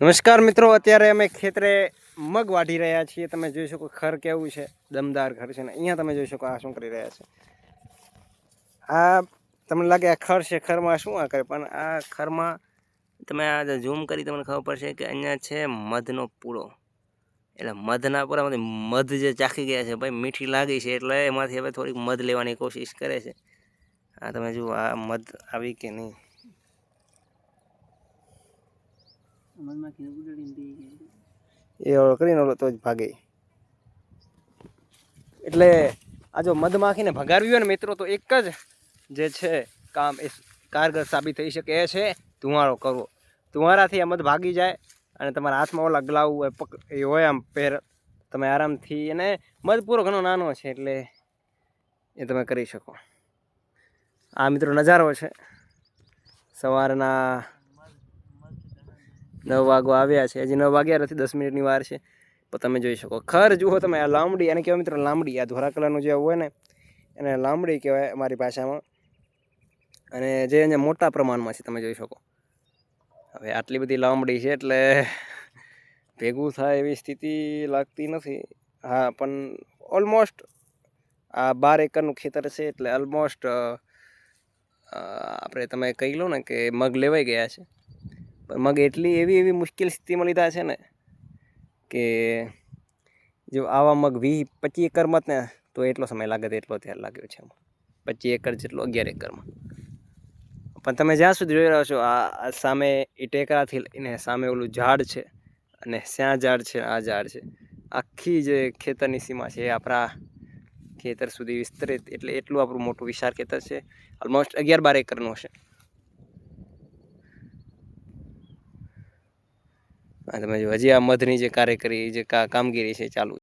નમસ્કાર મિત્રો, અત્યારે અમે ખેતરે મગ વાઢી રહ્યા છીએ। તમે જોઈ શકો ખર કેવું છે, દમદાર ખર છે ને અહીંયા તમે જોઈ શકો આ શું કરી રહ્યા છે। આ તમને લાગે આ ખર છે, ખરમાં શું આ કરે, પણ આ ખરમાં તમે આ ઝૂમ કરી તમને ખબર પડશે કે અહીંયા છે મધનો પૂળો। એટલે મધના પૂરામાંથી મધ જે ચાખી ગયા છે ભાઈ, મીઠી લાગી છે એટલે એમાંથી હવે થોડીક મધ લેવાની કોશિશ કરે છે। આ તમે જુઓ આ મધ આવી કે નહીં, એ કરીને ઓલો તો જ ભાગે। એટલે આ જો મધમાખીને ભગાડવી હોય ને મિત્રો, તો એક જ જે છે કામ એ કારગર સાબિત થઈ શકે એ છે ધુમાડો કરવો। ધુમાડાથી આ મધ ભાગી જાય અને તમારા હાથમાં ઓલા ગ્લાવ હોય એ હોય આમ પહેર, તમે આરામથી એને મધ પૂરો ઘણો નાનો છે એટલે એ તમે કરી શકો। આ મિત્રો નજારો છે સવારના 9 વાગવા આવ્યા છે, હજી 9 વાગ્યા નથી, 10 મિનિટની વાર છે। પણ તમે જોઈ શકો ખર જુઓ તમે, આ લાંબડી એને કહેવાય મિત્રો, લાંબડી। આ ધોરા કલરનું જે હોય ને એને લાંબડી કહેવાય અમારી ભાષામાં, અને જે અહીંયા મોટા પ્રમાણમાં છે તમે જોઈ શકો। હવે આટલી બધી લાંબડી છે એટલે ભેગું થાય એવી સ્થિતિ લાગતી નથી। હા, પણ ઓલમોસ્ટ આ 12 એકરનું ખેતર છે એટલે ઓલમોસ્ટ આપણે તમે કહી લો ને કે મગ લેવાઈ ગયા છે। પણ મગ એટલી એવી મુશ્કેલ સ્થિતિમાં લીધા છે ને કે જો આવા મગ 20-25 એકરમાં જ ને તો એટલો સમય લાગે, એટલો ત્યારે લાગ્યો છે 25 એકર જેટલો 11 એકરમાં। પણ તમે જ્યાં સુધી જોઈ રહ્યો છો આ સામે એ ટેકરાથી લઈને સામે ઓલું ઝાડ છે અને ત્યાં ઝાડ છે, આ ઝાડ છે, આખી જે ખેતરની સીમા છે એ આપણા ખેતર સુધી વિસ્તરિત, એટલે એટલું આપણું મોટું વિશાળ ખેતર છે, ઓલમોસ્ટ 11-12 એકરનું હશે। તમે જો હજી આ મધની જે કાર્યકરી જે કામગીરી છે ચાલુ